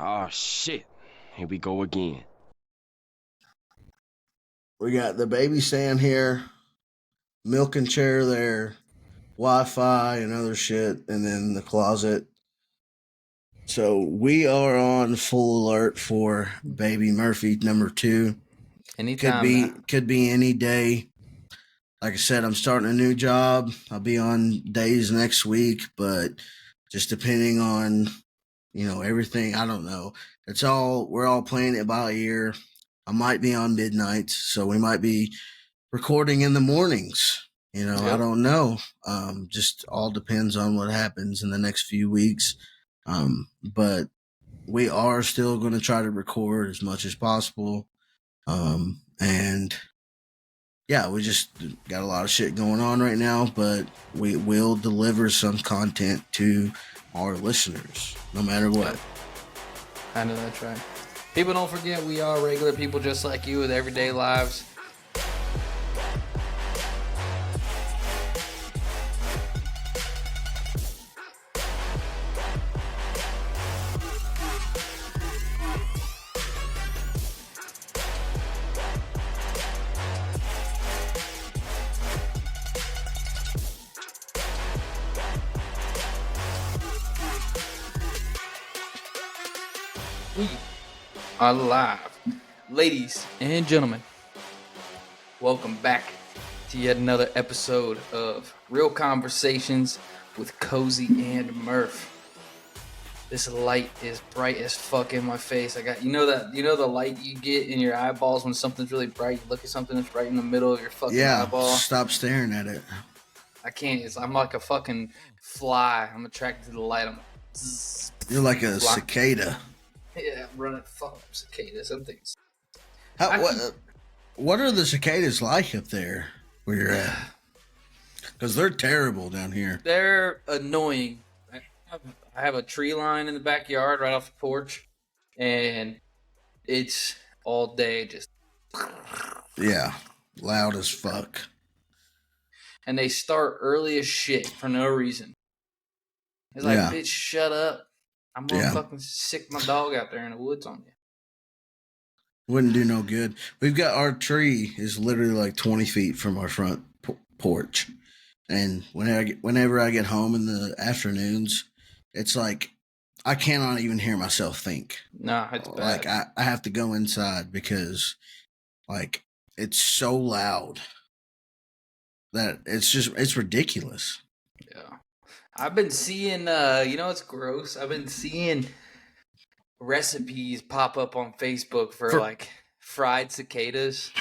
Oh shit. Here we go again. We got the baby stand here, milking chair there, Wi-Fi and other shit, and then the closet. So we are on full alert for baby Murphy number 2. Anytime Could be any day. Like I said, I'm starting a new job. I'll be on days next week, but just depending on everything, I don't know. We're all playing it by ear. I might be on midnights, so we might be recording in the mornings. Yep. I don't know. Just all depends on what happens in the next few weeks. But we are still going to try to record as much as possible. And yeah, we just got a lot of shit going on right now, but we will deliver some content to our listeners, no matter what. I know that's right. People, don't forget we are regular people just like you with everyday lives. We are live. Ladies and gentlemen, welcome back to yet another episode of Real Conversations with Cozy and Murph. This light is bright as fuck in my face. I got the light you get in your eyeballs when something's really bright. You look at something that's right in the middle of your fucking eyeball. Stop staring at it. I can't. I'm like a fucking fly. I'm attracted to the light. You're like a cicada. Yeah, I'm running fucking cicadas. Some things. What are the cicadas like up there where you're at? Because they're terrible down here. They're annoying. I have a tree line in the backyard right off the porch, and it's all day just. Yeah, loud as fuck. And they start early as shit for no reason. It's like, bitch, shut up. I'm gonna fucking sick my dog out there in the woods on you. Wouldn't do no good. We've got our tree is literally like 20 feet from our front porch. And whenever I get home in the afternoons, it's like I cannot even hear myself think. Nah, it's bad. Like I have to go inside because like it's so loud that it's ridiculous. Yeah. I've been seeing, it's gross. I've been seeing recipes pop up on Facebook for like fried cicadas.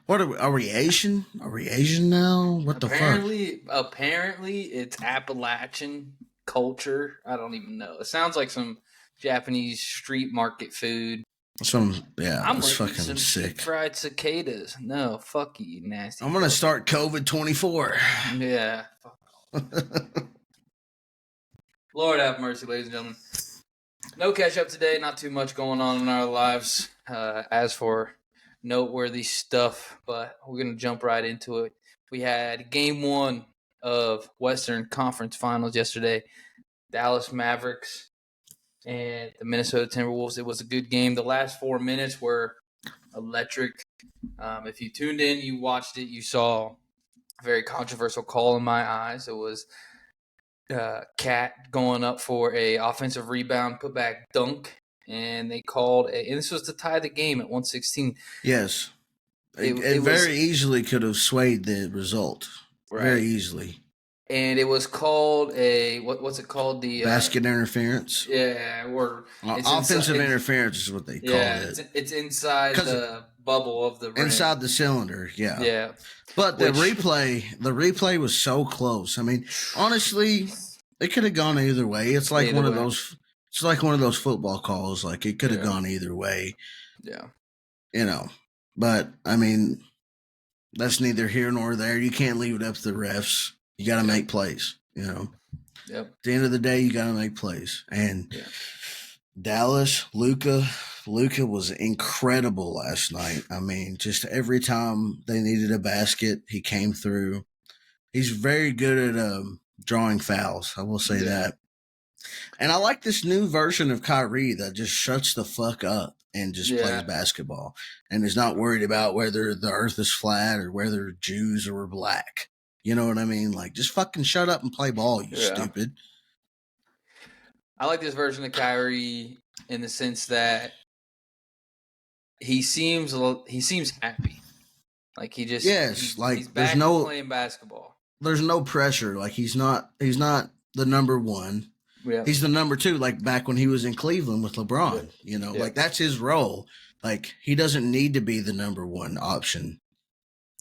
What are we Asian? Are we Asian now? What the fuck? Apparently, it's Appalachian culture. I don't even know. It sounds like some Japanese street market food. I'm it's fucking some sick. Fried cicadas. No, fuck you, nasty. I'm gonna start COVID-24. Yeah. Lord have mercy, ladies and gentlemen. No catch up today. Not too much going on in our lives as for noteworthy stuff, but we're going to jump right into it. We had game 1 of Western Conference Finals yesterday. Dallas Mavericks and the Minnesota Timberwolves. It was a good game. The last 4 minutes were electric. If you tuned in, you watched it, you saw a very controversial call in my eyes. It was Cat going up for a offensive rebound, putback dunk, and they called and this was to tie the game at 116. Yes. It very easily could have swayed the result. Right. Very easily. And it was called what's it called? The basket interference. Yeah, or offensive interference is what they call it. It's inside the bubble of the rim. Inside the cylinder. Yeah. Yeah. But the replay was so close. I mean, honestly, it could have gone either way. It's like one of those football calls. Like it could have gone either way. Yeah. But I mean, that's neither here nor there. You can't leave it up to the refs. You got to make plays, Yep. At the end of the day, you got to make plays. And Dallas, Luka was incredible last night. I mean, just every time they needed a basket, he came through. He's very good at drawing fouls. I will say that. And I like this new version of Kyrie that just shuts the fuck up and just plays Yeah. basketball and is not worried about whether the earth is flat or whether Jews are black. You know what I mean? Like, just fucking shut up and play ball, you Yeah. stupid. I like this version of Kyrie in the sense that he seems happy. Like he just Yes, like he's back to playing basketball. There's no pressure. Like he's not the number one. Yeah. He's the number two, like back when he was in Cleveland with LeBron. You know, Yeah. like that's his role. Like he doesn't need to be the number one option.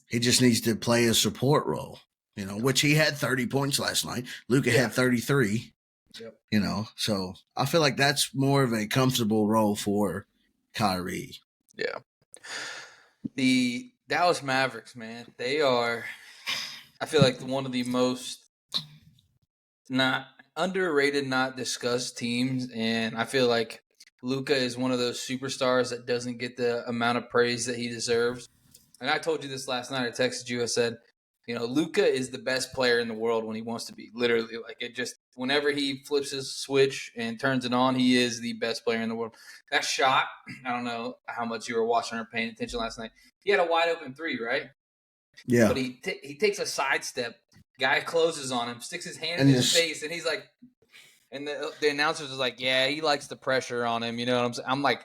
He just needs to play a support role. You know, which he had 30 points last night. Luka had 33. Yep. You know, so I feel like that's more of a comfortable role for Kyrie. Yeah. The Dallas Mavericks, man, they are, I feel like, one of the most not underrated, not discussed teams. And I feel like Luka is one of those superstars that doesn't get the amount of praise that he deserves. And I told you this last night. I texted you. I said, you know, Luka is the best player in the world when he wants to be. Literally, like it just whenever he flips his switch and turns it on, he is the best player in the world. That shot, I don't know how much you were watching or paying attention last night. He had a wide open three, right? Yeah. But he takes a sidestep. Guy closes on him, sticks his hand in his face, and he's like, and the announcers is like, yeah, he likes the pressure on him. You know what I'm saying? I'm like,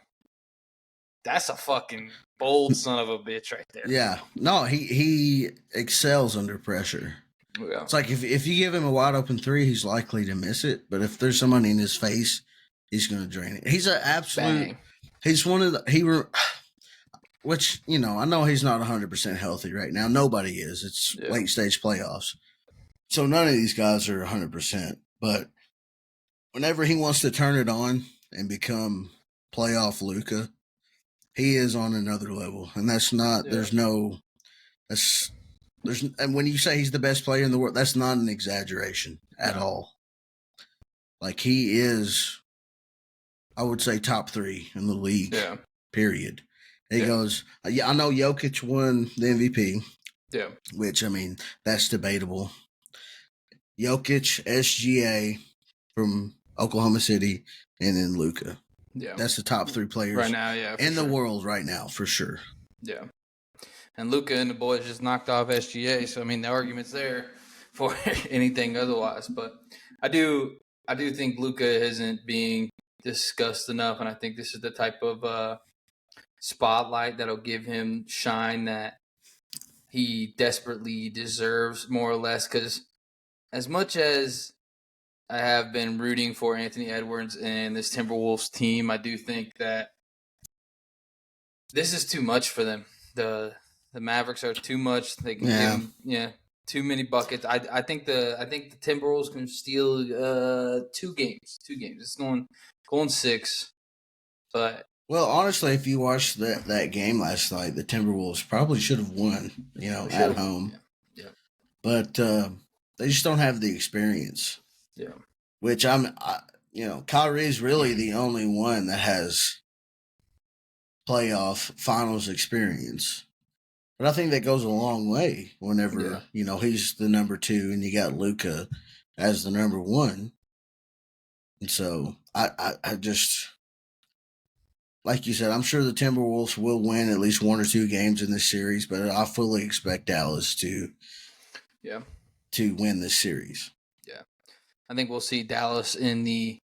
that's a fucking bold son of a bitch right there. Yeah. No, he excels under pressure. Yeah. It's like if you give him a wide open three, he's likely to miss it. But if there's somebody in his face, he's going to drain it. He's an absolute. Bang. He's one of the which you know I know he's not 100% healthy right now. Nobody is. It's late stage playoffs, so none of these guys are 100%. But whenever he wants to turn it on and become playoff Luka, he is on another level, and that's not. And when you say he's the best player in the world, that's not an exaggeration at all. Like he is, I would say top 3 in the league. Yeah. Period. He goes, I know Jokic won the MVP. Yeah. Which, I mean, that's debatable. Jokic, SGA from Oklahoma City, and then Luka. Yeah. That's the top 3 players right now, in the world right now, for sure. Yeah. And Luka and the boys just knocked off SGA, so I mean the argument's there for anything otherwise. But I do think Luka isn't being discussed enough, and I think this is the type of spotlight that'll give him shine that he desperately deserves, more or less. Because as much as I have been rooting for Anthony Edwards and this Timberwolves team, I do think that this is too much for them. The Mavericks are too much. They can give them, too many buckets. I think the Timberwolves can steal 2 games. It's going 6. But well, honestly, if you watched that game last night, the Timberwolves probably should have won, at home. Yeah. But they just don't have the experience. Yeah. Which Kyrie's really the only one that has playoff finals experience. But I think that goes a long way whenever, he's the number 2 and you got Luka as the number 1. And so I just, like you said, I'm sure the Timberwolves will win at least 1 or 2 games in this series, but I fully expect Dallas to win this series. Yeah. I think we'll see Dallas in the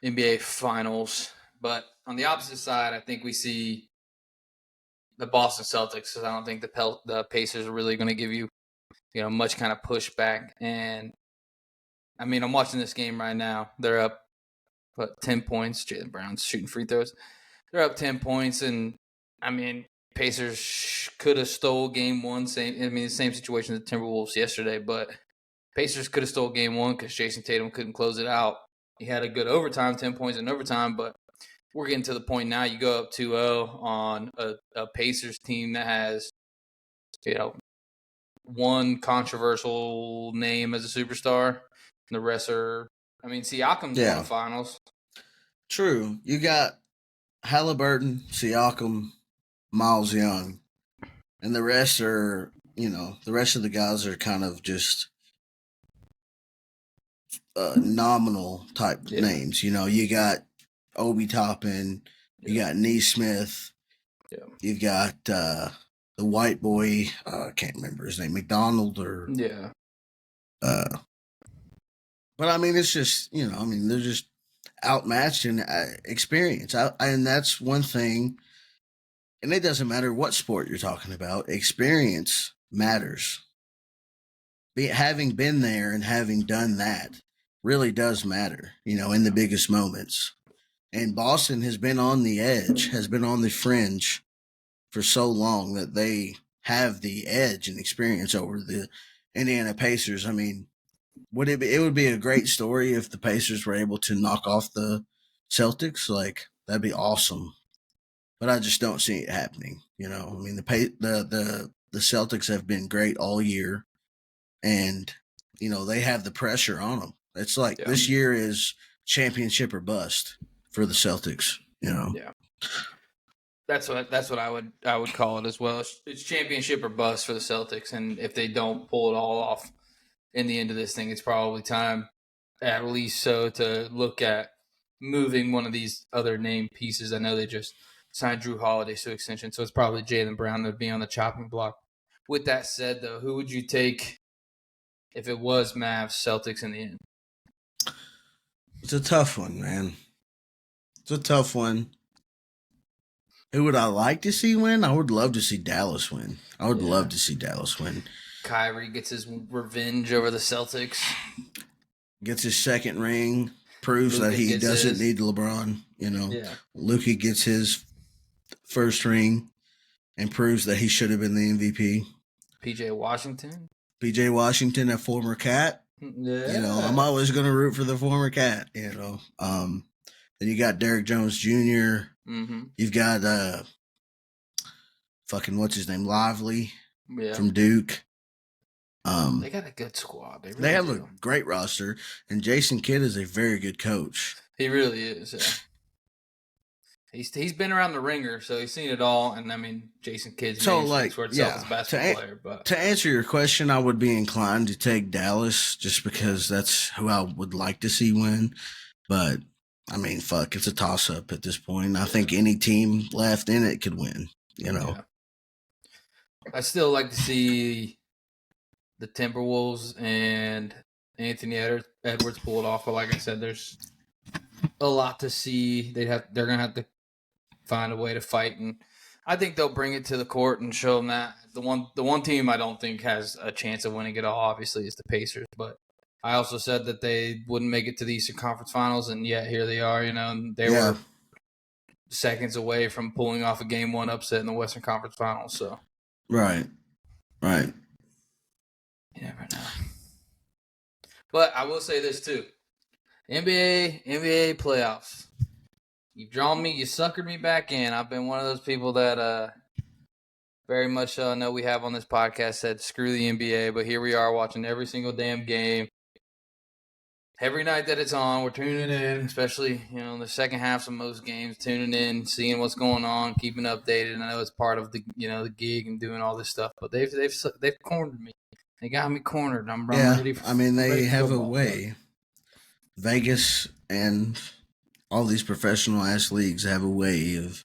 NBA Finals. But on the opposite side, I think we see the Boston Celtics, because I don't think the Pacers are really going to give you, much kind of pushback. And I mean, I'm watching this game right now. They're up, 10 points. Jaylen Brown's shooting free throws. They're up 10 points, and I mean, Pacers could have stole game 1. The same situation as the Timberwolves yesterday, but Pacers could have stole game 1 because Jason Tatum couldn't close it out. He had a good overtime, 10 points in overtime, but we're getting to the point now you go up 2-0 on a Pacers team that has, one controversial name as a superstar. And the rest are, Siakam's in the finals. True. You got Halliburton, Siakam, Miles Young, and the rest are, the rest of the guys are kind of just nominal type names. You know, you got Obi Toppin, you got Neesmith, you've got the white boy. I can't remember his name, McDonald or but I mean, it's just they're just outmatched in experience, and that's one thing. And it doesn't matter what sport you're talking about. Experience matters. Having been there and having done that really does matter, in the biggest moments. And Boston has been on the edge, has been on the fringe for so long that they have the edge and experience over the Indiana Pacers. I mean, it would be a great story if the Pacers were able to knock off the Celtics. Like, that'd be awesome. But I just don't see it happening. I mean, the Celtics have been great all year, and they have the pressure on them. It's like this year is championship or bust for the Celtics. Yeah, that's what I would call it as well. It's championship or bust for the Celtics, and if they don't pull it all off in the end of this thing, it's probably time, at least so, to look at moving one of these other named pieces. I know they just signed Drew Holiday to extension, so it's probably Jaylen Brown that would be on the chopping block. With that said, though, who would you take if it was Mavs Celtics in the end? It's a tough one, man. It's a tough one. Who would I like to see win? I would love to see Dallas win. I would love to see Dallas win. Kyrie gets his revenge over the Celtics. Gets his second ring. Proves Luka that he doesn't need LeBron. Luka gets his first ring and proves that he should have been the MVP. PJ Washington, a former Cat. Yeah. I'm always going to root for the former Cat. Then you got Derrick Jones Jr. Mm-hmm. You've got fucking what's his name, Lively from Duke. They got a good squad. They have a great roster, and Jason Kidd is a very good coach. He really is. Yeah. He's been around the ringer, so he's seen it all. And I mean, Jason Kidd's for itself as a basketball player. But to answer your question, I would be inclined to take Dallas just because that's who I would like to see win. But I mean, fuck, it's a toss up at this point. I think any team left in it could win. Yeah. I still like to see the Timberwolves and Anthony Edwards pull it off, but like I said, there's a lot to see. They're gonna have to find a way to fight, and I think they'll bring it to the court and show them that the one team I don't think has a chance of winning it all, obviously, is the Pacers. But I also said that they wouldn't make it to the Eastern Conference Finals, and yet here they are. And they were seconds away from pulling off a Game 1 upset in the Western Conference Finals. So right. You never know. But I will say this too. NBA playoffs. You've drawn me, you suckered me back in. I've been one of those people that very much know we have on this podcast said screw the NBA, but here we are watching every single damn game. Every night that it's on, we're tuning in, especially, the second halves of most games, tuning in, seeing what's going on, keeping updated. And I know it's part of the the gig and doing all this stuff, but they've cornered me. They got me cornered. I'm ready for, they have a way. Vegas and all these professional ass leagues have a way of,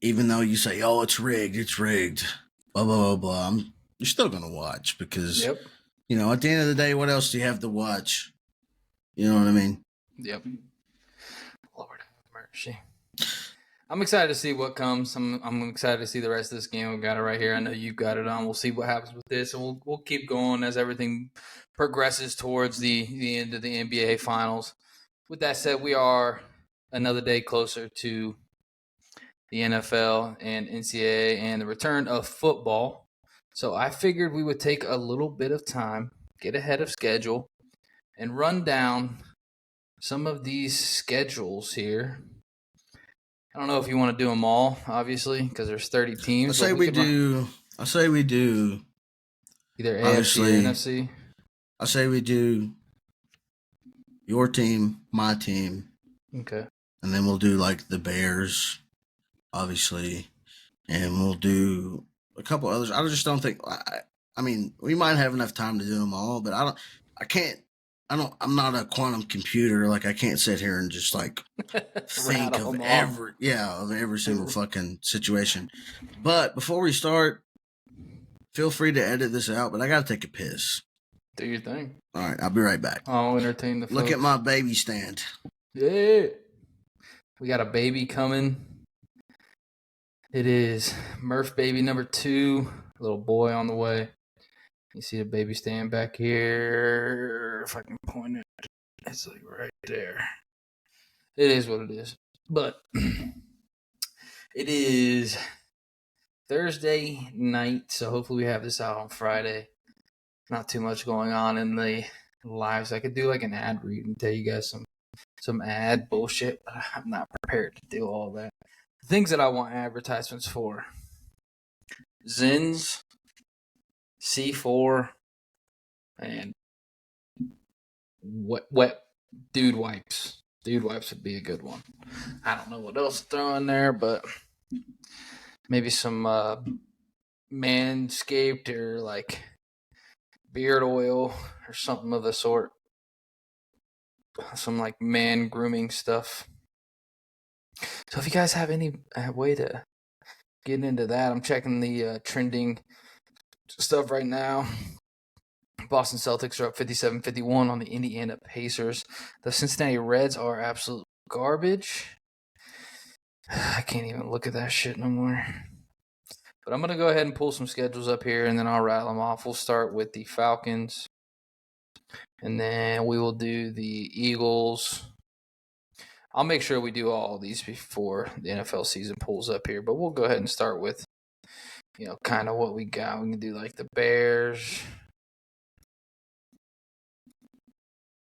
even though you say, "Oh, it's rigged," blah blah blah blah. You're still gonna watch because, at the end of the day, what else do you have to watch? You know what I mean? Yep. Lord have mercy. I'm excited to see what comes. I'm excited to see the rest of this game. We've got it right here. I know you've got it on. We'll see what happens with this, and we'll keep going as everything progresses towards the end of the NBA Finals. With that said, we are another day closer to the NFL and NCAA and the return of football. So I figured we would take a little bit of time, get ahead of schedule, and run down some of these schedules here. I don't know if you want to do them all, obviously, because there's 30 teams. I say we do either AFC or NFC. I say we do your team, my team. Okay. And then we'll do like the Bears, obviously, and we'll do a couple others. I just don't think. I mean, we might have enough time to do them all, but I can't I'm not a quantum computer. Like I can't sit here and just like think Rattle of them every single fucking situation. But before we start, feel free to edit this out. But I gotta take a piss. Do your thing. All right, I'll be right back. I'll entertain the folks. Look at my baby stand. Yeah. We got a baby coming. It is Murph baby number 2. Little boy on the way. You see the baby stand back here. If I can point it. It's like right there. It is what it is. But it is Thursday night, so hopefully we have this out on Friday. Not too much going on in the lives. I could do like an ad read and tell you guys some ad bullshit, but I'm not prepared to do all that. The things that I want advertisements for: Zins, C4, and wet dude wipes. Dude wipes would be a good one. I don't know what else to throw in there, but maybe some Manscaped or like beard oil or something of the sort. Some like man grooming stuff. So if you guys have any way to get into that, I'm checking the trending stuff right now. Boston Celtics are up 57-51 on the Indiana Pacers. The Cincinnati Reds are absolute garbage. I can't even look at that shit no more. But I'm going to go ahead and pull some schedules up here, and then I'll rattle them off. We'll start with the Falcons, and then we will do the Eagles. I'll make sure we do all of these before the NFL season pulls up here, but we'll go ahead and start with, kind of what we got. We can do like the Bears.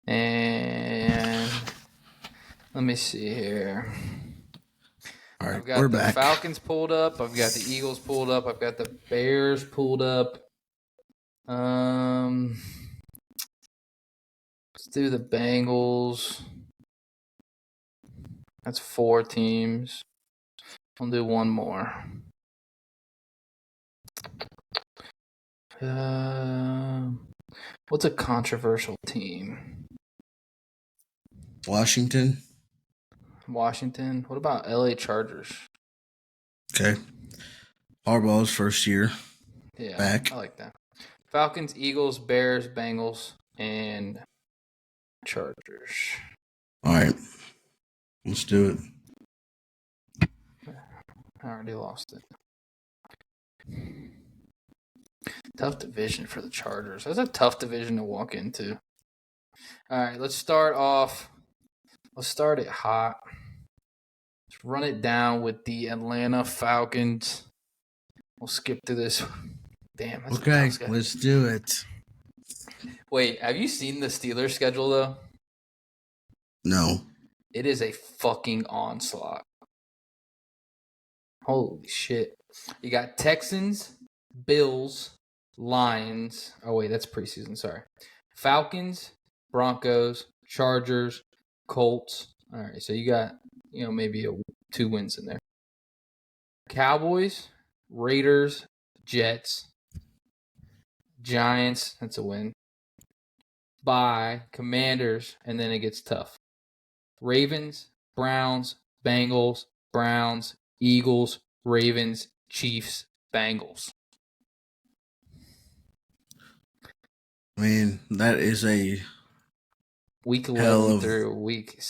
And let me see here. All right, I've got we're the back. Falcons pulled up. I've got the Eagles pulled up. I've got the Bears pulled up. Let's do the Bengals. That's 4 teams. I'll do one more. What's a controversial team? Washington. What about LA Chargers? Okay. Harbaugh's first year. Yeah, back. I like that. Falcons, Eagles, Bears, Bengals, and Chargers. All right. Let's do it. I already lost it. Tough division for the Chargers. That's a tough division to walk into. All right, let's start it hot. Let's run it down with the Atlanta Falcons. We'll skip through this. Damn. That's Okay, let's do it. Wait, have you seen the Steelers schedule, though? No. It is a fucking onslaught. Holy shit. You got Texans, Bills, Lions. Oh, wait, that's preseason. Sorry. Falcons, Broncos, Chargers, Colts. All right, so you got, maybe 2 wins in there. Cowboys, Raiders, Jets, Giants. That's a win. Bye, Commanders, and then it gets tough. Ravens, Browns, Bengals, Browns, Eagles, Ravens, Chiefs, Bengals. I mean, that is a Week 11 through week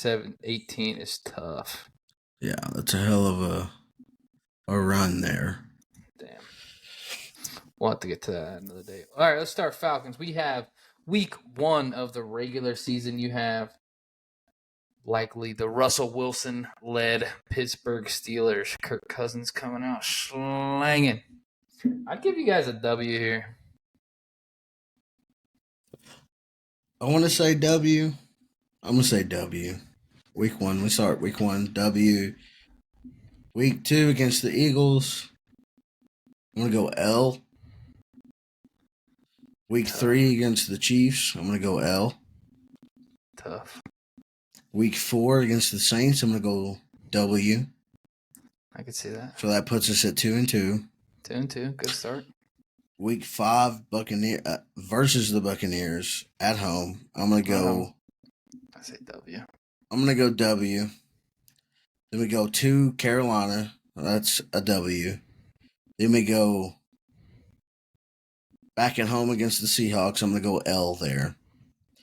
18 is tough. Yeah, that's a hell of a run there. Damn. We'll have to get to that another day. All right, let's start Falcons. We have week 1 of the regular season. You have likely the Russell Wilson-led Pittsburgh Steelers. Kirk Cousins coming out slanging. I'd give you guys a W here. I want to say W. I'm going to say W. Week 1. We start week 1. W. Week 2 against the Eagles. I'm going to go L. Week 3 against the Chiefs. I'm going to go L. Tough. Week 4 against the Saints. I'm going to go W. I could see that. So that puts us at 2-2. 2-2. Good start. Week 5 Buccaneer versus the Buccaneers at home. I'm gonna go. I say W. I'm gonna go W. Then we go to Carolina. That's a W. Then we go back at home against the Seahawks. I'm gonna go L there.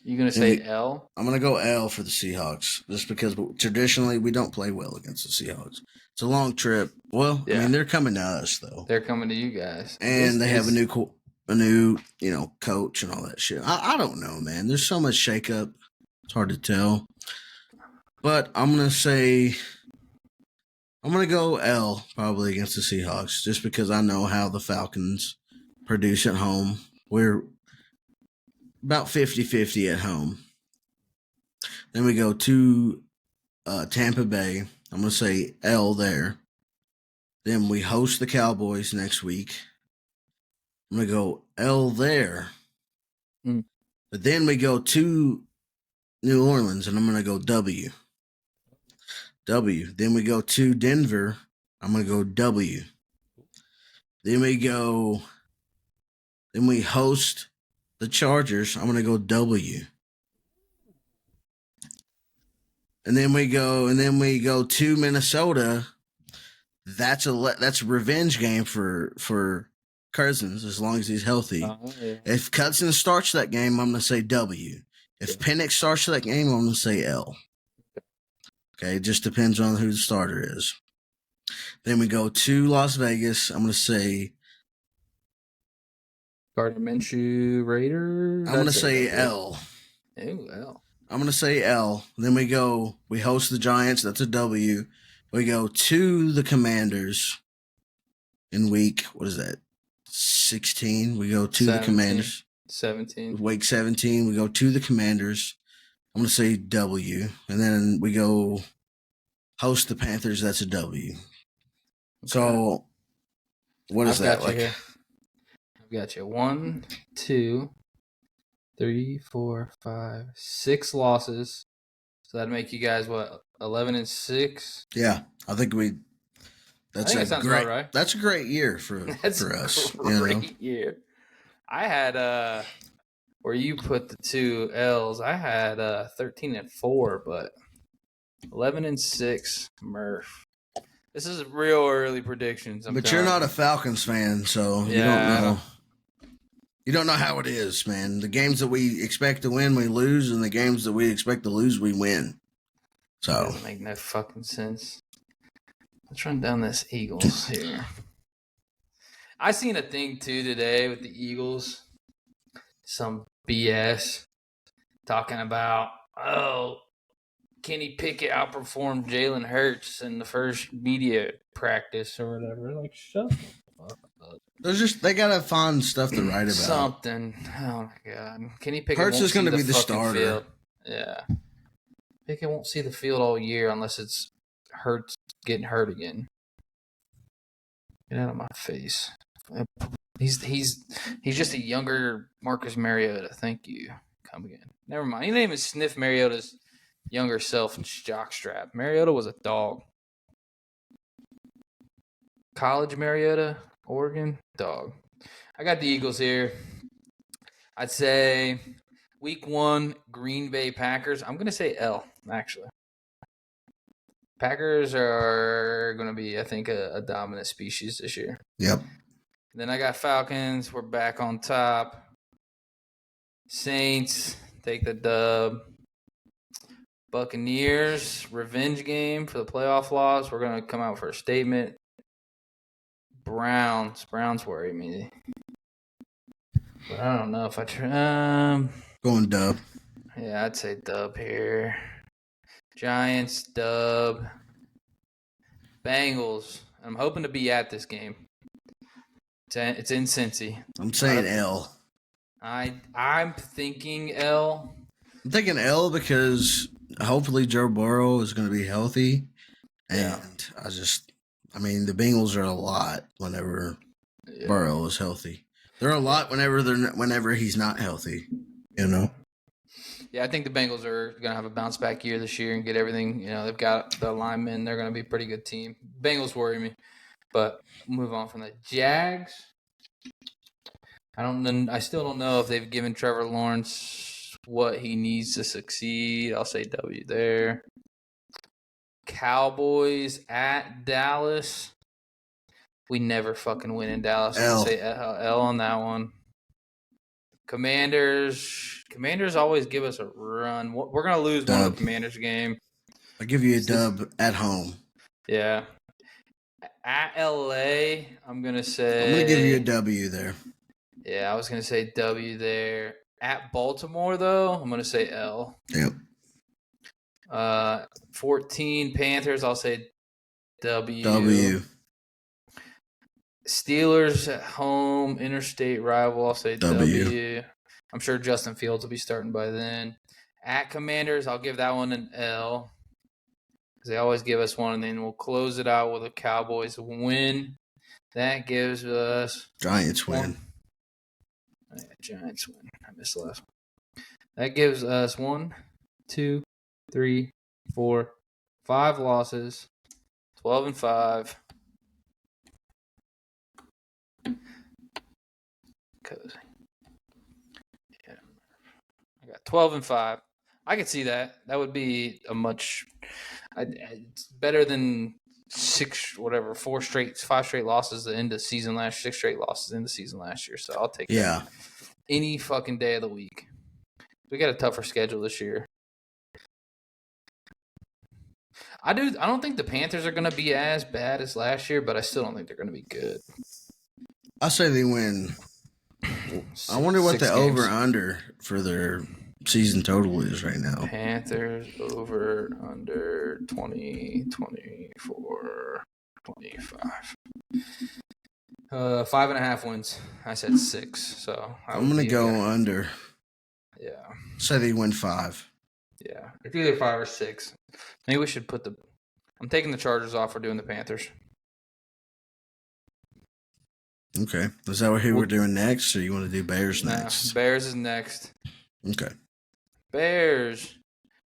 You gonna say L? I'm gonna go L for the Seahawks, just because traditionally we don't play well against the Seahawks. It's a long trip. Well, I mean they're coming to us though. They're coming to you guys, and they have a new coach and all that shit. I don't know, man. There's so much shakeup. It's hard to tell. But I'm gonna go L probably against the Seahawks, just because I know how the Falcons produce at home. We're about 50-50 at home. Then we go to Tampa Bay. I'm going to say L there. Then we host the Cowboys next week. I'm going to go L there. But then we go to New Orleans, and I'm going to go W. W. Then we go to Denver. I'm going to go W. Then we host the Chargers. I'm going to go W. And then we go to Minnesota. That's a revenge game for Cousins, as long as he's healthy. If Cousins starts that game, I'm going to say W. If Penix starts that game, I'm going to say L. Okay, it just depends on who the starter is. Then we go to Las Vegas. I'm going to say Gardner Minshew Raiders. I'm going to say L. Ooh, L. I'm going to say L. Then we host the Giants. That's a W. We go to the Commanders in week, 16? We go to 17. The Commanders. 17. Week 17, we go to the Commanders. I'm going to say W. And then we go host the Panthers. That's a W. Okay. So, what is that like? I've got you. 1, 2, 3, 4, 5, 6 losses. So that'd make you guys, 11-6? Yeah, I think that sounds about right. That's a great year for us. Great year. I had where you put the 2 L's. I had 13-4, but 11-6. Murph. This is real early predictions. But you're not a Falcons fan, so you don't know. You don't know how it is, man. The games that we expect to win, we lose, and the games that we expect to lose, we win. So it doesn't make no fucking sense. Let's run down this Eagles here. I seen a thing too today with the Eagles. Some BS talking about, Kenny Pickett outperformed Jalen Hurts in the first media practice or whatever. Like, shut the fuck up. They gotta find stuff to write about. Something. Oh my god. Kenny Pickett Hurts is gonna be the starter. Field. Yeah. Pickett won't see the field all year unless it's Hurts getting hurt again. Get out of my face. He's just a younger Marcus Mariota. Thank you. Come again. Never mind. He didn't even sniff Mariota's younger self in jockstrap. Mariota was a dog. College Mariota, Oregon, dog. I got the Eagles here. I'd say week 1, Green Bay Packers. I'm going to say L, actually. Packers are going to be, I think, a dominant species this year. Yep. Then I got Falcons. We're back on top. Saints, take the dub. Buccaneers, revenge game for the playoff loss. We're going to come out for a statement. Browns worry me. But I don't know if I try. Going dub. Yeah, I'd say dub here. Giants, dub. Bengals. I'm hoping to be at this game. It's in Cincy. I'm saying L. I'm thinking L. I'm thinking L because hopefully Joe Burrow is going to be healthy. And the Bengals are a lot whenever Burrow is healthy. They're a lot whenever he's not healthy, Yeah, I think the Bengals are going to have a bounce back year this year and get everything. They've got the linemen. They're going to be a pretty good team. Bengals worry me, but move on from the Jags. I still don't know if they've given Trevor Lawrence what he needs to succeed. I'll say W there. Cowboys at Dallas. We never fucking win in Dallas. I'm L. gonna say L on that one. Commanders always give us a run. We're gonna lose one of the Commanders game. I'll give you a dub at home. Yeah. At LA, I'm gonna say. I'm gonna give you a W there. Yeah, I was gonna say W there. At Baltimore, though, I'm gonna say L. Yep. 14 Panthers, I'll say W. W. Steelers at home, interstate rival, I'll say W. I'm sure Justin Fields will be starting by then. At Commanders, I'll give that one an L. Because they always give us one, and then we'll close it out with a Cowboys win. That gives us... Giants win. Yeah, Giants win. I missed the last one. That gives us 1, 2, 3, 4, 5 losses. 12-5. Yeah, I got 12-5. I could see that. That would be a much. It's better than 5 straight losses at the end of the season last. 6 straight losses in the season last year. So I'll take that any fucking day of the week. We got a tougher schedule this year. I don't think the Panthers are going to be as bad as last year, but I still don't think they're going to be good. I say they win. I wonder what the over-under for their season total is right now. Panthers over under 20, 24, 25. 5.5 wins. I said 6, so I'm gonna go under. Yeah. Say they win 5. Yeah, it's either 5 or 6. Maybe we should put I'm taking the Chargers off for doing the Panthers. Okay. Is that who we're doing next, or you want to do Bears next? Bears is next. Okay. Bears,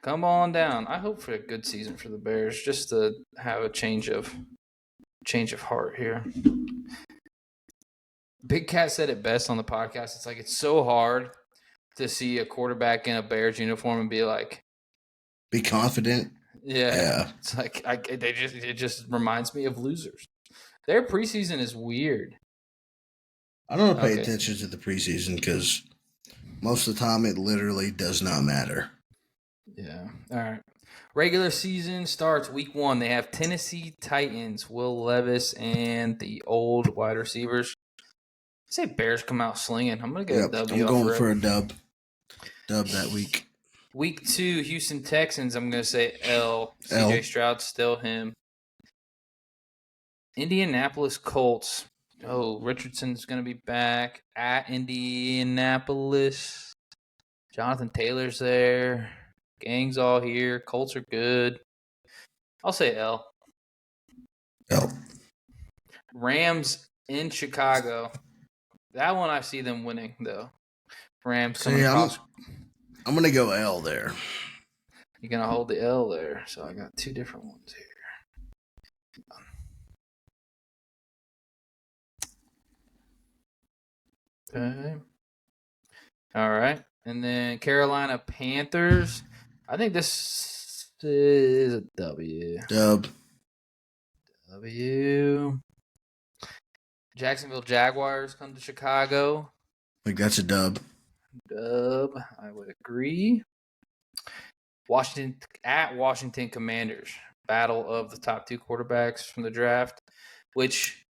come on down. I hope for a good season for the Bears, just to have a change of heart here. Big Cat said it best on the podcast. It's like it's so hard to see a quarterback in a Bears uniform and be like, be confident. Yeah. It's like it just reminds me of losers. Their preseason is weird. I don't pay attention to the preseason because most of the time it literally does not matter. Yeah. All right. Regular season starts week 1. They have Tennessee Titans, Will Levis, and the old wide receivers. I say Bears come out slinging. I'm going to get a W. I'm going for a dub. Dub that week. Week 2, Houston Texans, I'm going to say L. CJ Stroud, still him. Indianapolis Colts. Oh, Richardson's going to be back at Indianapolis. Jonathan Taylor's there. Gang's all here. Colts are good. I'll say L. L. Rams in Chicago. That one I see them winning, though. Rams coming across. I'm going to go L there. You're going to hold the L there. So I got 2 different ones here. Okay. All right. And then Carolina Panthers. I think this is a W. Dub. W. Jacksonville Jaguars come to Chicago. Like that's a dub. Dub. I would agree. Washington Commanders. Battle of the top 2 quarterbacks from the draft, which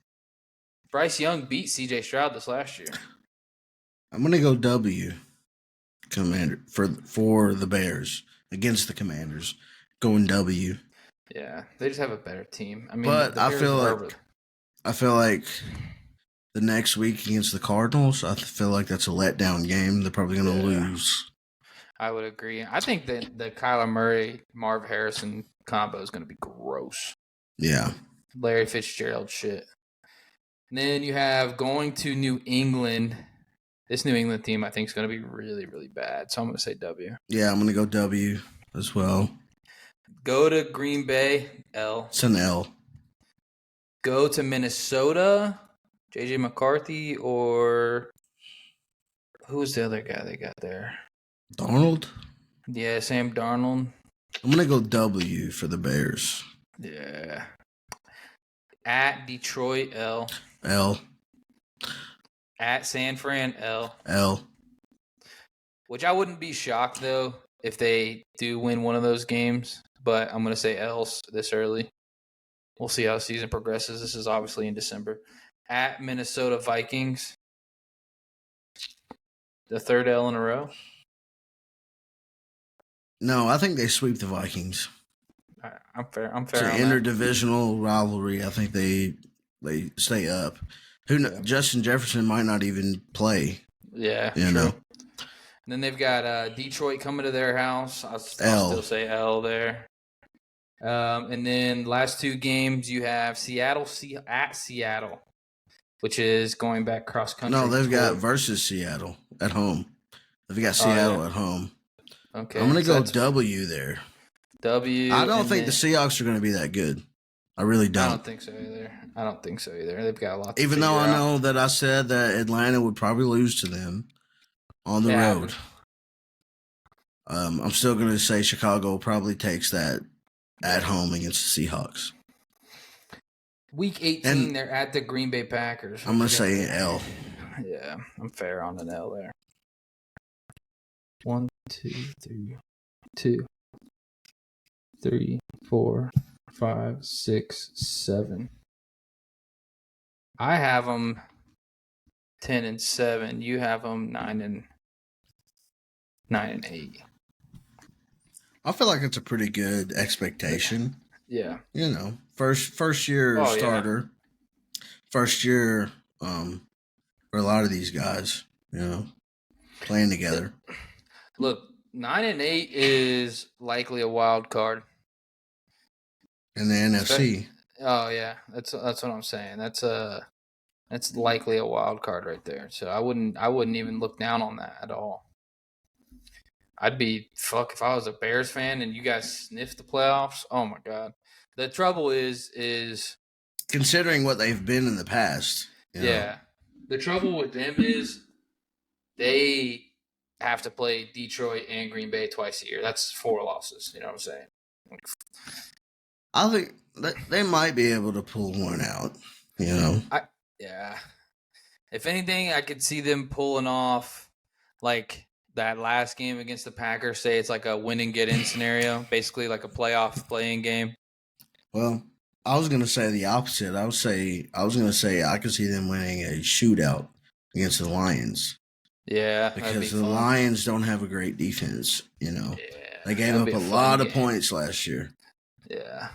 Bryce Young beat CJ Stroud this last year. I'm gonna go W. Commander for the Bears against the Commanders. Going W. Yeah, they just have a better team. I mean, but I feel like the next week against the Cardinals, I feel like that's a letdown game. They're probably going to lose. I would agree. I think that the Kyler Murray, Marv Harrison combo is going to be gross. Yeah. Larry Fitzgerald shit. And then you have going to New England. This New England team, I think, is going to be really, really bad. So I'm going to say W. Yeah, I'm going to go W as well. Go to Green Bay, L. It's an L. Go to Minnesota, J.J. McCarthy or Who's the other guy they got there? Darnold? Yeah, Sam Darnold. I'm going to go W for the Bears. Yeah. At Detroit, L. L. At San Fran, L. L. Which I wouldn't be shocked, though, if they do win one of those games. But I'm going to say L's this early. We'll see how the season progresses. This is obviously in December. At Minnesota Vikings. The third L in a row. No, I think they sweep the Vikings. I'm fair. It's an interdivisional rivalry. I think they stay up. Justin Jefferson might not even play. Yeah, you know. And then they've got Detroit coming to their house. I'll still say L there. And then last two games you have Seattle at Seattle, which is going back cross country. No, they've got versus Seattle at home. They've got Seattle at home. Okay, I'm going to go W there. W. I don't think the Seahawks are going to be that good. I really don't. I don't think so either. They've got a lot to Even though I know that I said that Atlanta would probably lose to them on the road. I'm still going to say Chicago probably takes that at home against the Seahawks. Week 18, they're at the Green Bay Packers. I'm going to say L. Yeah, I'm fair on an L there. 1, 2, 3, 2, 3, 4, 5, 6, 7. I have them 10-7. You have them 9-8. I feel like it's a pretty good expectation. Yeah. You know, first year starter. Yeah. First year for a lot of these guys, you know, playing together. Look, 9-8 is likely a wild card in the NFC. Oh yeah, that's what I'm saying. That's likely a wild card right there. So I wouldn't even look down on that at all. I'd be if I was a Bears fan and you guys sniffed the playoffs. Oh my god. The trouble is considering what they've been in the past. Yeah. The trouble with them is they have to play Detroit and Green Bay twice a year. That's 4 losses. You know what I'm saying? I think they might be able to pull one out. You know? Yeah. If anything, I could see them pulling off like that last game against the Packers. Say it's like a win and get in scenario, basically like a playoff playing game. Well, I was going to say the opposite. I was going to say I could see them winning a shootout against the Lions. Yeah, because the Lions don't have a great defense. You know, they gave up a lot of points last year. Yeah,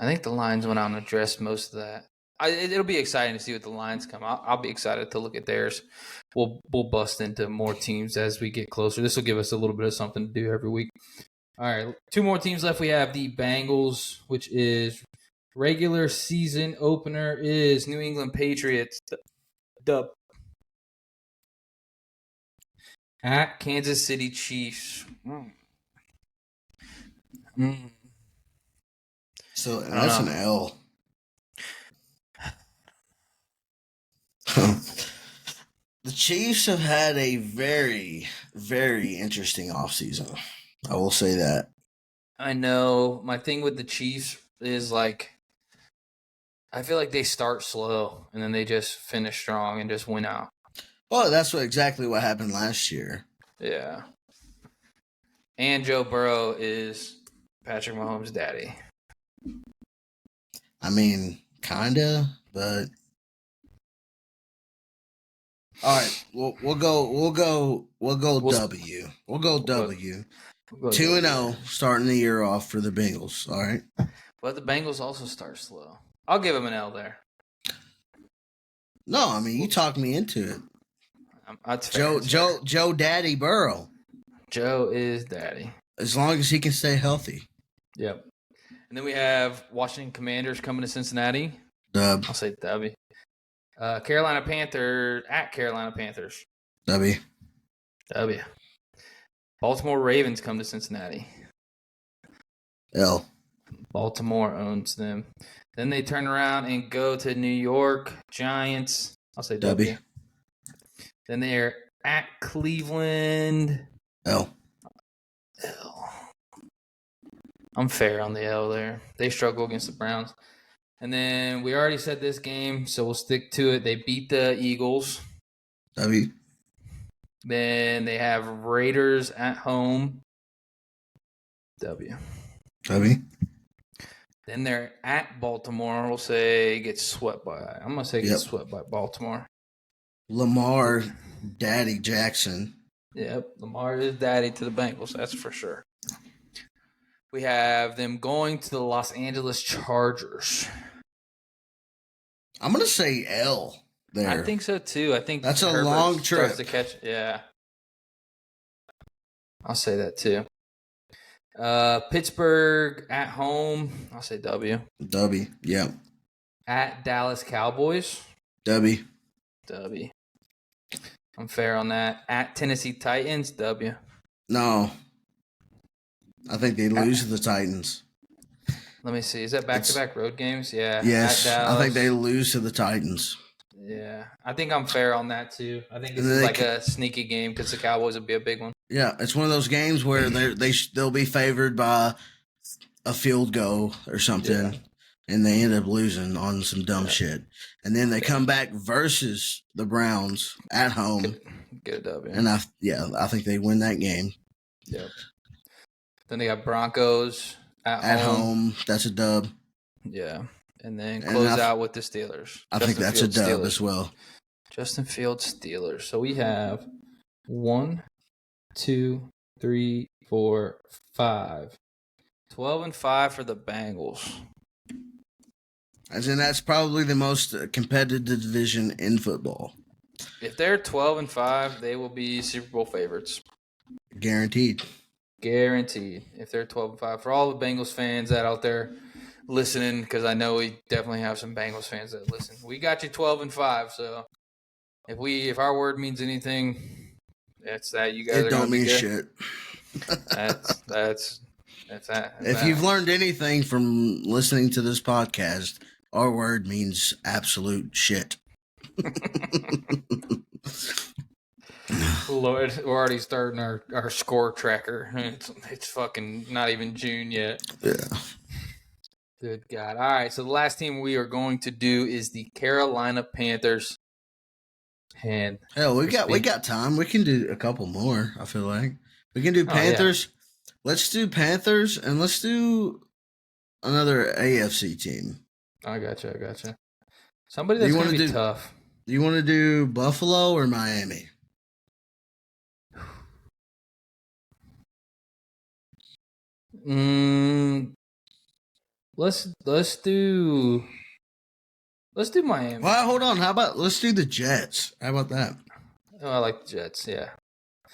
I think the Lions went out and addressed most of that. It'll be exciting to see what the Lions come. I'll be excited to look at theirs. We'll bust into more teams as we get closer. This will give us a little bit of something to do every week. All right, 2 more teams left. We have the Bengals, which is regular season opener is New England Patriots. Dub. At Kansas City Chiefs. So that's an L. The Chiefs have had a very, very interesting offseason. I will say that. I know. My thing with the Chiefs is like, I feel like they start slow and then they just finish strong and just win out. Well, that's exactly what happened last year. Yeah. And Joe Burrow is Patrick Mahomes' daddy. I mean, kinda, but all right. We'll go W. We'll go W. 2-0 starting the year off for the Bengals. All right. But the Bengals also start slow. I'll give them an L there. No, I mean you talked me into it. That's fair. Joe Daddy Burrow. Joe is daddy. As long as he can stay healthy. Yep. And then we have Washington Commanders coming to Cincinnati. Dub. I'll say W. Carolina Panthers at Carolina Panthers. W. Baltimore Ravens come to Cincinnati. L. Baltimore owns them. Then they turn around and go to New York Giants. I'll say W. Then they're at Cleveland. L. I'm fair on the L there. They struggle against the Browns. And then we already said this game, so we'll stick to it. They beat the Eagles. W. Then they have Raiders at home. W. W. Then they're at Baltimore. We'll say gets swept by. I'm gonna say gets swept by Baltimore. Lamar, Daddy Jackson. Yep, Lamar is daddy to the Bengals. That's for sure. We have them going to the Los Angeles Chargers. I'm gonna say L there. I think so too. I think that's a Herbert long trip. starts to catch. Yeah, I'll say that too. Pittsburgh at home. I'll say W. W. Yeah. At Dallas Cowboys. W. W. I'm fair on that. At Tennessee Titans. W. No. I think they lose to the Titans. Let me see. Is that back-to-back road games? Yeah. Yes. I think they lose to the Titans. Yeah. I think I'm fair on that too. I think it's like a sneaky game because the Cowboys would be a big one. Yeah, it's one of those games where they'll be favored by a field goal or something, and they end up losing on some dumb shit. And then they come back versus the Browns at home. Get a W. And I think they win that game. Yep. Then they got Broncos at home. That's a dub. Yeah. And then close out with the Steelers. I think that's a dub as well. Justin Fields Steelers. So we have 1, 2, 3, 4, 5. 12-5 for the Bengals. As in, that's probably the most competitive division in football. If they're 12-5, they will be Super Bowl favorites. Guaranteed. If they're 12-5. For all the Bengals fans that out there listening, because I know we definitely have some Bengals fans that listen. We got you 12-5, so if our word means anything, it's that you guys it are don't mean good. Shit. That's that. If you've learned anything from listening to this podcast, our word means absolute shit. Lord, we're already starting our score tracker. It's fucking not even June yet. Yeah. Good God. All right, so the last team we are going to do is the Carolina Panthers. And hell, we got time. We can do a couple more, I feel like. We can do Panthers. Yeah. Let's do Panthers, and let's do another AFC team. I gotcha. Somebody that's going to be tough. Do you want to do Buffalo or Miami? Let's do Miami. Well, hold on. How about let's do the Jets? How about that? Oh, I like the Jets. Yeah.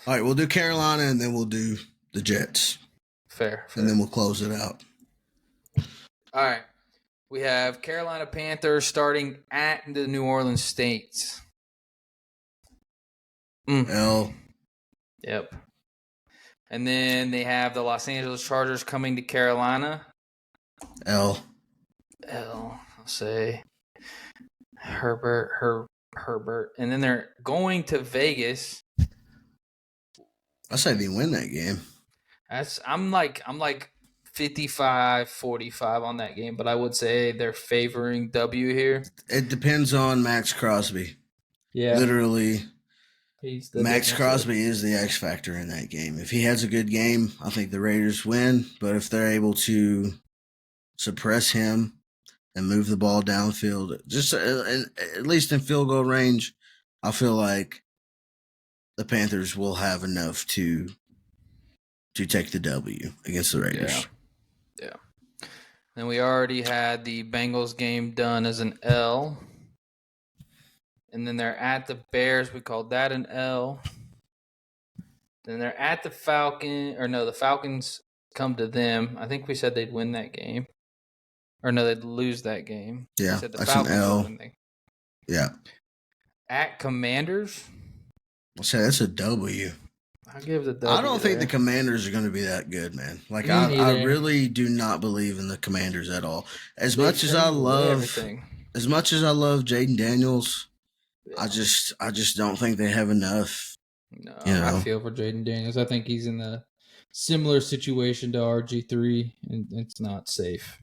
All right, we'll do Carolina, and then we'll do the Jets. Fair. And then we'll close it out. All right. We have Carolina Panthers starting at the New Orleans Saints. L. Yep. And then they have the Los Angeles Chargers coming to Carolina. L. I'll say Herbert. And then they're going to Vegas. I say they win that game. I'm like 55-45 on that game, but I would say they're favoring W here. It depends on Max Crosby. Yeah. Literally, Max Crosby is the X factor in that game. If he has a good game, I think the Raiders win. But if they're able to suppress him and move the ball downfield, just at least in field goal range, I feel like the Panthers will have enough to take the W against the Raiders. Yeah. And we already had the Bengals game done as an L. And then they're at the Bears. We called that an L. Then they're at the the Falcons come to them. I think we said they'd win that game. Or no, they'd lose that game. Yeah, we said the that's Falcons an L. would win Yeah. At Commanders. I'll say that's a W. I'll give the W. I don't think the Commanders are going to be that good, man. Like I really do not believe in the Commanders at all. As much as I love Jaden Daniels, I just don't think they have enough No, You know? I feel for Jaden Daniels. I think he's in a similar situation to RG3, and it's not safe.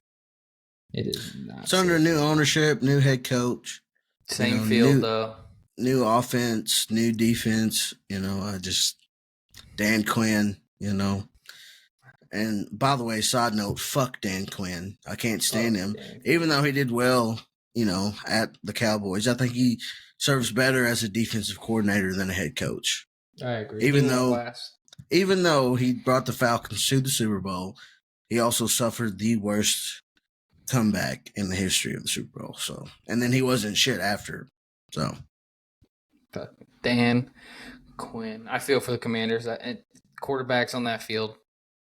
It is not. It's under new ownership, new head coach. Same field though. New offense, new defense. Dan Quinn. And by the way, side note, fuck Dan Quinn. I can't stand him. Even though he did well, at the Cowboys, I think he serves better as a defensive coordinator than a head coach. I agree. Even though he brought the Falcons to the Super Bowl, he also suffered the worst comeback in the history of the Super Bowl. So, and then he wasn't shit after. So, Dan Quinn. I feel for the Commanders. Quarterbacks on that field,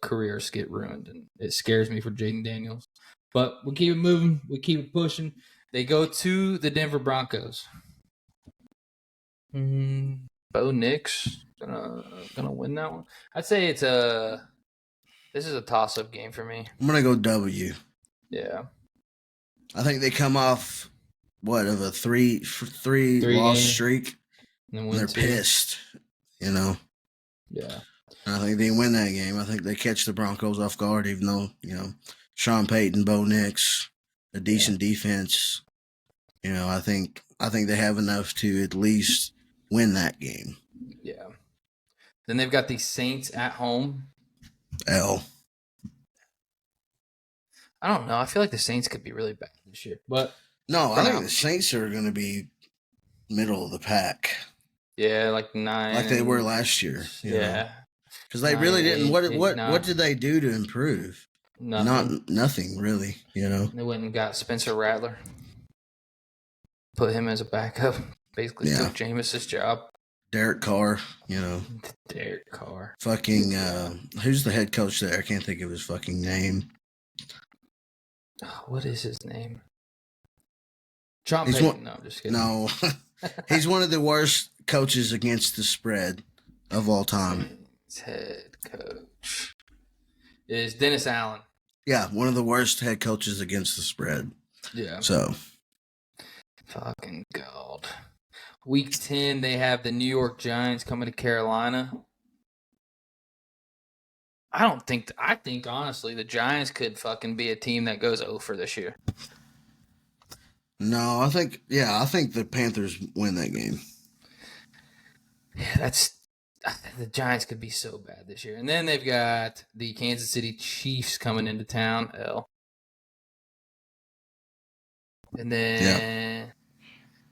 careers get ruined, and it scares me for Jaden Daniels. But we keep it moving. We keep it pushing. They go to the Denver Broncos. Bo Nix gonna win that one. I'd say this is a toss-up game for me. I'm gonna go W. Yeah. I think they come off of a three loss streak. And they're pissed, Yeah. I think they win that game. I think they catch the Broncos off guard, even though, Sean Payton, Bo Nix, a decent defense. I think they have enough to at least win that game. Yeah. Then they've got the Saints at home. L. I don't know. I feel like the Saints could be really bad this year. But no, I think the Saints are going to be middle of the pack. Yeah, like 9. Like they were last year. Yeah. Because they really didn't. What did they do to improve? Nothing really. They went and got Spencer Rattler. Put him as a backup. Basically took Jameis's job. Derek Carr, Derek Carr. Fucking, who's the head coach there? I can't think of his fucking name. Oh, what is his name? Sean Payton. No, I'm just kidding. No. He's one of the worst coaches against the spread of all time. His head coach is Dennis Allen. Yeah, one of the worst head coaches against the spread. Yeah. So. Fucking God. Week 10, they have the New York Giants coming to Carolina. I think honestly the Giants could fucking be a team that goes 0 for this year. No, I think the Panthers win that game. Yeah, the Giants could be so bad this year. And then they've got the Kansas City Chiefs coming into town, L. And then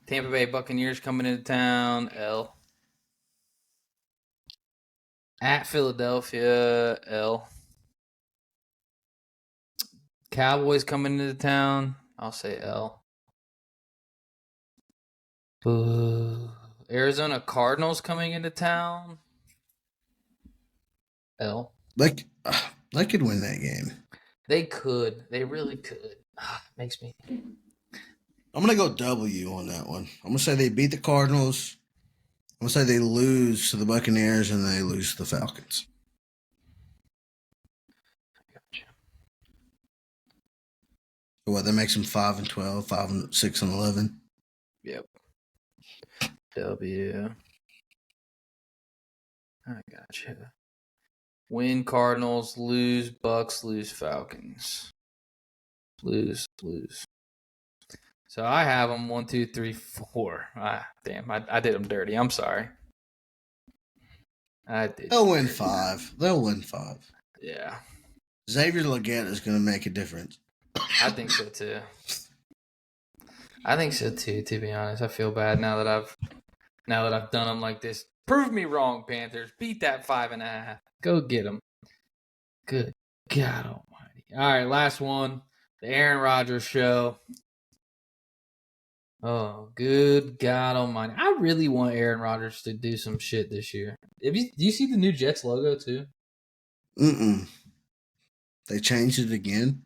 Tampa Bay Buccaneers coming into town, L. At Philadelphia, L. Cowboys coming into town, I'll say L. Arizona Cardinals coming into town, L. They could win that game. They could. They really could. Makes me. I'm going to go W on that one. I'm going to say they beat the Cardinals. I'm going to say they lose to the Buccaneers and they lose to the Falcons. Gotcha. What, that makes them 5-12, 5-6-11. Yep. W. I gotcha. Win Cardinals, lose Bucks, lose Falcons. Lose. So I have them 1, 2, 3, 4. Damn, I did them dirty. I'm sorry. I did. They'll win 5. Yeah. Xavier Legette is going to make a difference. I think so too. To be honest. I feel bad now that I've done them like this. Prove me wrong, Panthers. Beat that 5.5. Go get them. Good God almighty. All right, last one. The Aaron Rodgers show. Oh, good God almighty. I really want Aaron Rodgers to do some shit this year. Do you see the new Jets logo too? Mm-mm. They changed it again?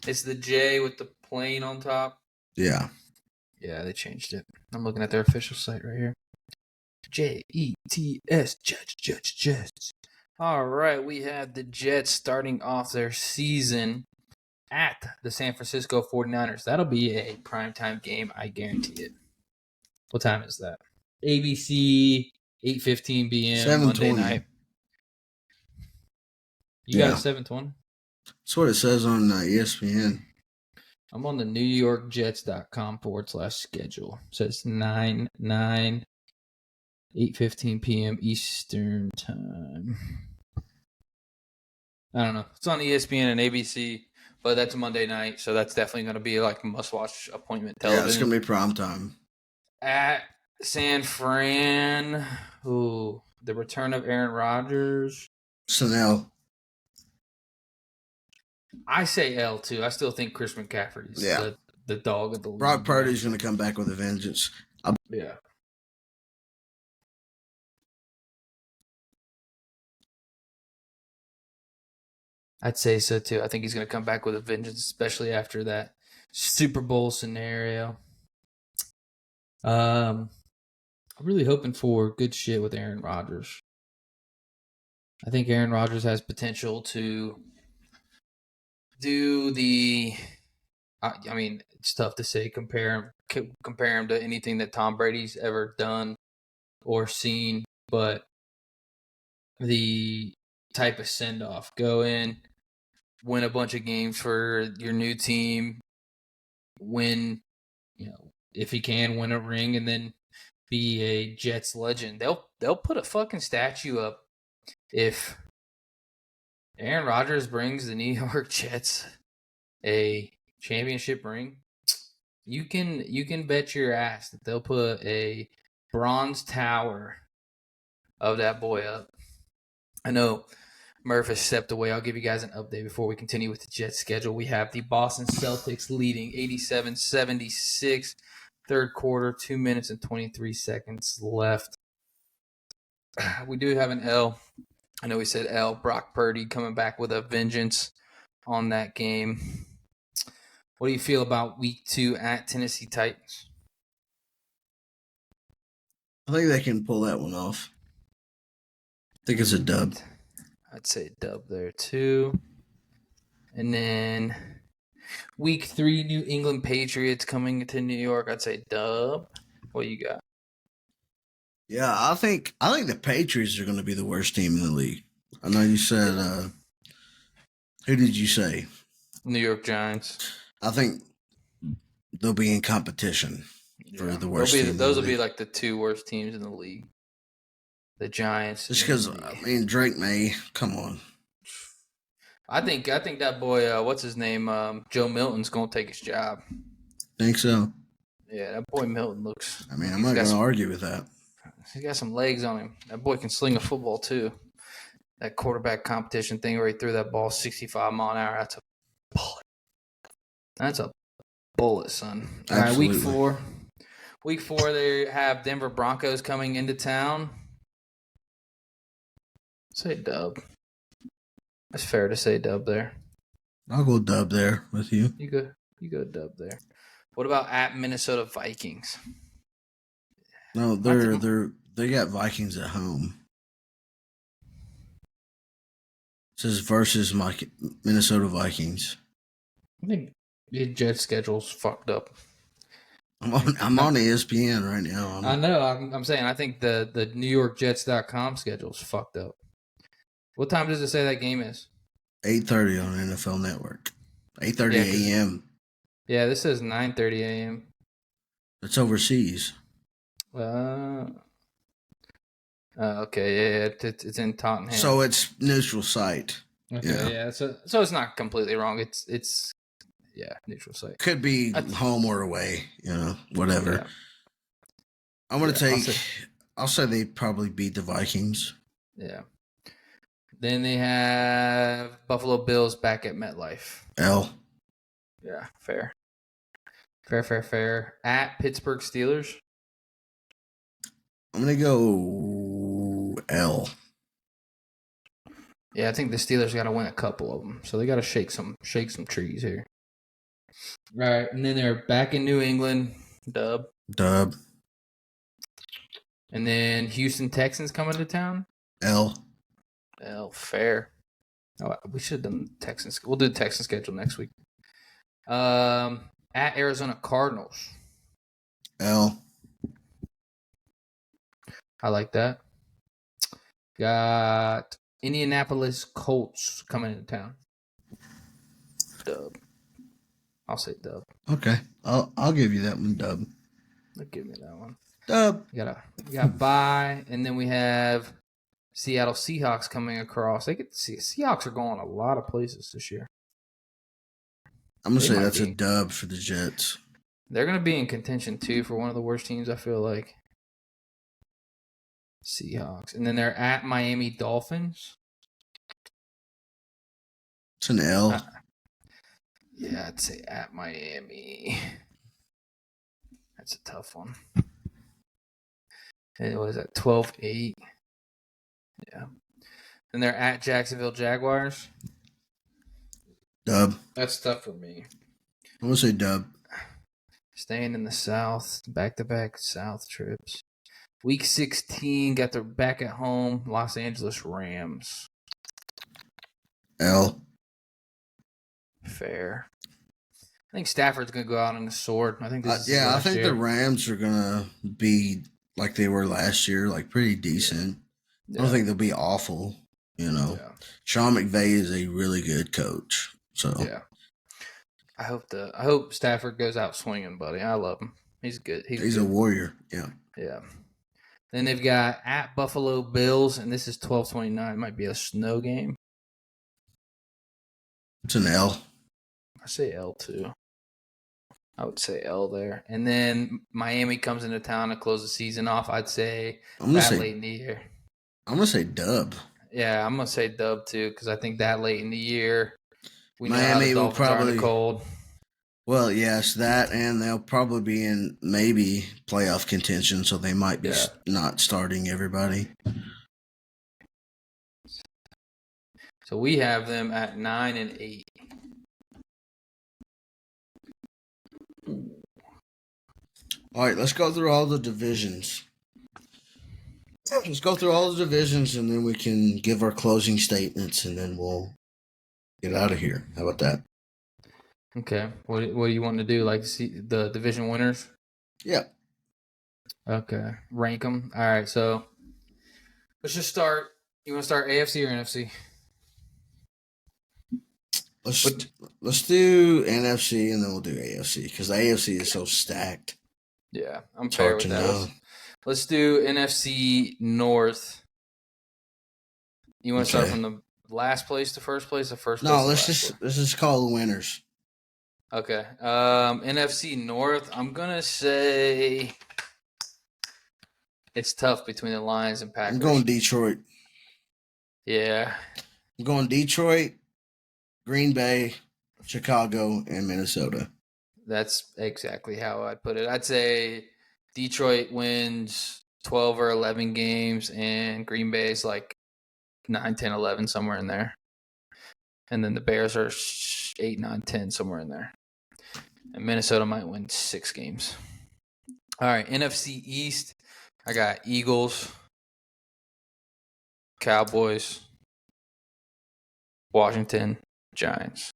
It's the J with the plane on top. Yeah. Yeah, they changed it. I'm looking at their official site right here. Jets, Jets. All right, we have the Jets starting off their season at the San Francisco 49ers. That'll be a primetime game, I guarantee it. What time is that? ABC 8:15 p.m. Monday 7:20. night. You got Yeah. a 7:20? That's what it says on ESPN. I'm on the NewYorkJets.com/schedule. It says 8:15 p.m. Eastern time. I don't know. It's on ESPN and ABC, but that's Monday night, so that's definitely going to be like must-watch appointment television. Yeah, it's going to be prime time. At San Fran, the return of Aaron Rodgers. Snell. I say L too. I still think Chris McCaffrey's the dog of the league. Brock Purdy's going to come back with a vengeance. Yeah. I'd say so too. I think he's going to come back with a vengeance, especially after that Super Bowl scenario. I'm really hoping for good shit with Aaron Rodgers. I think Aaron Rodgers has potential to do the. I mean, it's tough to say compare him to anything that Tom Brady's ever done or seen, but the type of send off, go in, win a bunch of games for your new team, win, if he can win a ring, and then be a Jets legend. They'll put a fucking statue up if Aaron Rodgers brings the New York Jets a championship ring. You can bet your ass that they'll put a bronze tower of that boy up. I know Murph has stepped away. I'll give you guys an update before we continue with the Jets schedule. We have the Boston Celtics leading 87-76. Third quarter, 2 minutes and 23 seconds left. We do have an L. I know we said L. Brock Purdy coming back with a vengeance on that game. What do you feel about week 2 at Tennessee Titans? I think they can pull that one off. I think it's a dub. I'd say dub there too. And then week 3, New England Patriots coming to New York. I'd say dub. What you got? Yeah, I think the Patriots are going to be the worst team in the league. I know you said who did you say? New York Giants. I think they'll be in competition for the worst team. Those will be like the 2 worst teams in the league. The Giants. Just because Drake May, come on. I think that boy, what's his name, Joe Milton's gonna take his job. Think so? Yeah, that boy Milton looks. I mean, I'm not going to argue with that. He's got some legs on him. That boy can sling a football too. That quarterback competition thing where he threw that ball 65 mile an hour. That's a bullet. That's a bullet, son. All right, week 4. Week 4, they have Denver Broncos coming into town. Say dub. That's fair to say dub there. I'll go dub there with you. You go dub there. What about at Minnesota Vikings? No, they got Vikings at home. It says versus Minnesota Vikings. I think the Jets schedule's fucked up. I'm on ESPN right now. I know. I'm saying I think the NewYorkJets.com schedule's fucked up. What time does it say that game is? 8:30 on NFL Network. 8:30 a.m. Yeah, this says 9:30 a.m. It's overseas. Okay, yeah, it's in Tottenham. So it's neutral site. Okay, yeah. So it's not completely wrong. It's neutral site. Could be home or away, whatever. Yeah. I'm gonna I'll say they probably beat the Vikings. Yeah. Then they have Buffalo Bills back at MetLife. L. Yeah, fair. Fair. At Pittsburgh Steelers. I'm gonna go L. Yeah, I think the Steelers got to win a couple of them, so they got to shake some trees here. All right, and then they're back in New England. Dub. And then Houston Texans coming to town. L. Fair. Oh, we should have done Texans. We'll do the Texans schedule next week. At Arizona Cardinals. L. I like that. Got Indianapolis Colts coming into town. Dub. I'll say dub. Okay, I'll give you that one, dub. Give me that one. Dub. We got bye, and then we have Seattle Seahawks coming across. They get to see Seahawks are going a lot of places this year. I'm gonna say that's a dub for the Jets. They're gonna be in contention too for one of the worst teams. I feel like Seahawks, and then they're at Miami Dolphins. It's an L. Yeah, I'd say at Miami. That's a tough one. And what is that? 12-8. Yeah. And they're at Jacksonville Jaguars. Dub. That's tough for me. I'm gonna say dub. Staying in the South, back-to-back South trips. Week 16, got their back at home, Los Angeles Rams. L. Fair. I think Stafford's going to go out on the sword. I think this is I think the Rams are going to be like they were last year, like pretty decent. Yeah. I don't think they'll be awful, you know. Yeah. Sean McVay is a really good coach. So yeah. I hope Stafford goes out swinging, buddy. I love him. He's good. He's a warrior. Yeah. Yeah. Then they've got at Buffalo Bills, and this is 12-29. It might be a snow game. It's an L. I say L too. I would say L there. And then Miami comes into town to close the season off. I'd say late in the year. I'm going to say dub. Yeah, I'm going to say dub too because I think that late in the year, we Miami know how the will probably are in the cold. Well, yes, that, and they'll probably be in maybe playoff contention, so they might be not starting everybody. So we have them at 9-8. All right, let's go through all the divisions. Let's go through all the divisions, and then we can give our closing statements, and then we'll get out of here. How about that? Okay. What do you want to do? Like see the division winners? Yeah. Okay. Rank them. All right. So let's just start. You want to start AFC or NFC? Let's do NFC and then we'll do AFC because the AFC is so stacked. Yeah, I'm fair with that. Let's do NFC North. You want to start from the last place to first place or first place? No, let's just call the winners. Okay. NFC North, I'm going to say it's tough between the Lions and Packers. I'm going Detroit. Yeah. I'm going Detroit, Green Bay, Chicago, and Minnesota. That's exactly how I'd put it. I'd say Detroit wins 12 or 11 games and Green Bay's like 9, 10, 11, somewhere in there. And then the Bears are 8, 9, 10, somewhere in there. And Minnesota might win 6 games. All right, NFC East, I got Eagles, Cowboys, Washington, Giants.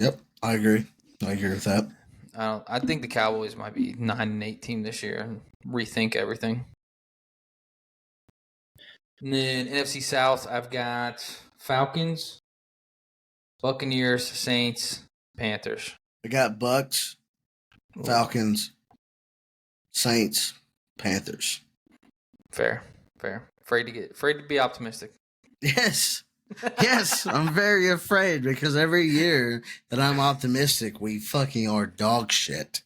Yep, I agree. I agree with that. I think the Cowboys might be 9-8 team this year and rethink everything. And then NFC South, I've got Falcons, Buccaneers, Saints, Panthers. I got Bucks, Falcons, Saints, Panthers. Fair. Afraid to be optimistic. Yes. Yes, I'm very afraid because every year that I'm optimistic, we fucking are dog shit.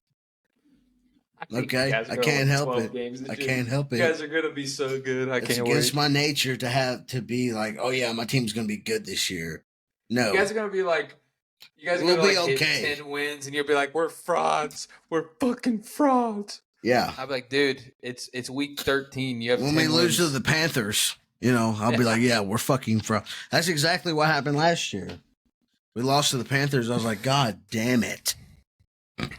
Okay, I can't help it. I can't help it. You guys are gonna be so good. I can't wait. It's my nature to be like, oh yeah, my team's gonna be good this year. No, you guys are gonna be like, we'll be okay. Hit 10 wins, and you'll be like, we're frauds. We're fucking frauds. Yeah, I'll be like, dude, it's week 13. You have when we lose to the Panthers. You know, I'll be like, yeah, we're fucking That's exactly what happened last year. We lost to the Panthers. I was like, God damn it.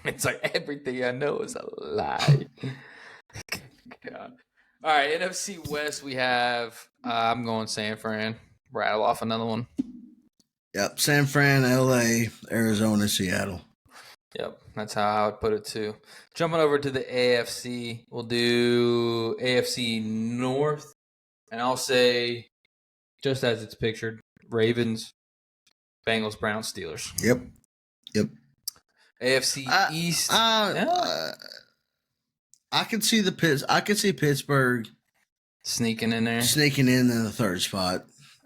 It's like everything I know is a lie. God. All right, NFC West, we have, I'm going San Fran. Rattle off another one. Yep, San Fran, LA, Arizona, Seattle. Yep, that's how I would put it too. Jumping over to the AFC, we'll do AFC North. And I'll say, just as it's pictured, Ravens, Bengals, Browns, Steelers. Yep. AFC East. I could see Pittsburgh Sneaking in there. sneaking in the third spot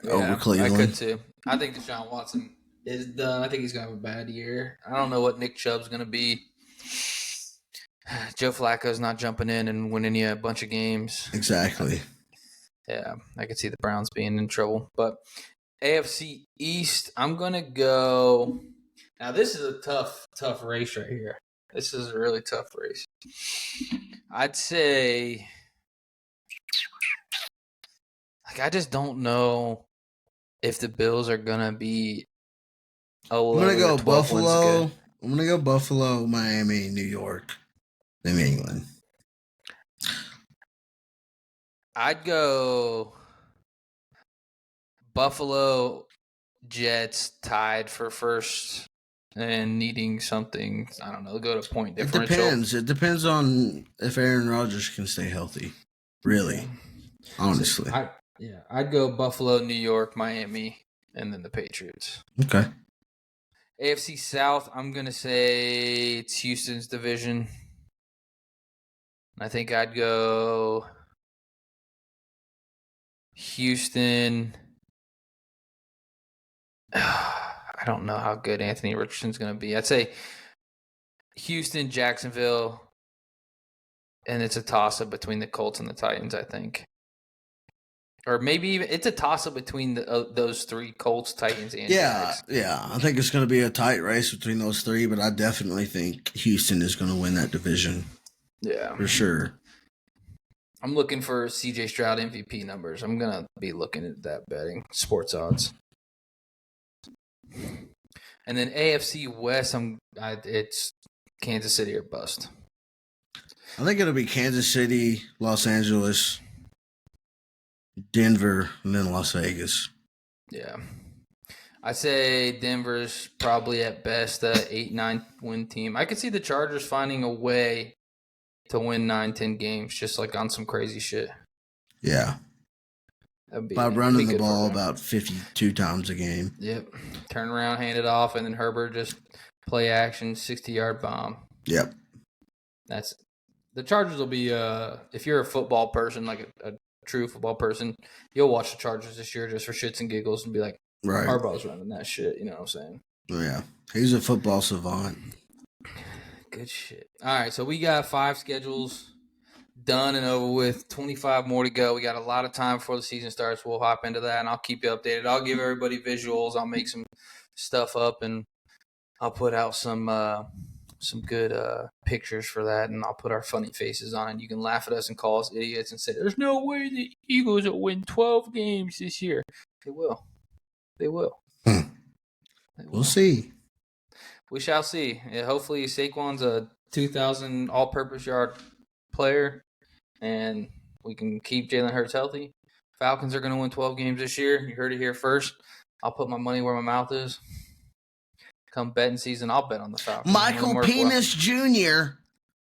over I Cleveland. could too. I think Deshaun Watson is done. I think he's going to have a bad year. I don't know what Nick Chubb's going to be. Joe Flacco's not jumping in and winning you a bunch of games. Exactly. Yeah, I could see the Browns being in trouble. But AFC East, I'm going to go. Now, this is a tough race right here. This is a really tough race. I'd say, I just don't know if the Bills are going to be 11 I'm going to go 12 wins Buffalo. good. I'm going to go Buffalo, Miami, New York, New England. I'd go Buffalo, Jets tied for first and needing something. I don't know. Go to point differential. It depends. It depends on if Aaron Rodgers can stay healthy. Really, honestly. I'd go Buffalo, New York, Miami, and then the Patriots. Okay. AFC South, I'm going to say it's Houston's division. I think I'd go Houston. I don't know how good Anthony Richardson's going to be. I'd say Houston, Jacksonville, and it's a toss-up between the Colts and the Titans, I think. Or maybe even it's a toss-up between those three, Colts, Titans, and Jags. Yeah. I think it's going to be a tight race between those three, but I definitely think Houston is going to win that division. Yeah. For sure. I'm looking for CJ Stroud MVP numbers. I'm going to be looking at that betting sports odds. And then AFC West, it's Kansas City or bust. I think it'll be Kansas City, Los Angeles, Denver, and then Las Vegas. Yeah. I'd say Denver's probably at best a 8-9 win team. I could see the Chargers finding a way to win 9-10 games just like on some crazy shit. Yeah. By running the ball about 52 times a game. Yep. Turn around, hand it off, and then Herbert just play action, 60-yard bomb. Yep. The Chargers will be, if you're a football person, like a true football person, you'll watch the Chargers this year just for shits and giggles and be like, right. Harbaugh's running that shit, you know what I'm saying? Yeah. He's a football savant. Good shit. All right, so we got 5 schedules done and over with. 25 more to go. We got a lot of time before the season starts. We'll hop into that, and I'll keep you updated. I'll give everybody visuals. I'll make some stuff up, and I'll put out some good pictures for that, and I'll put our funny faces on it. You can laugh at us and call us idiots and say, there's no way the Eagles will win 12 games this year. They will. They will. We'll see. We shall see. Yeah, hopefully Saquon's a 2,000 all-purpose yard player, and we can keep Jalen Hurts healthy. Falcons are going to win 12 games this year. You heard it here first. I'll put my money where my mouth is. Come betting season, I'll bet on the Falcons. Michael Penis Jr.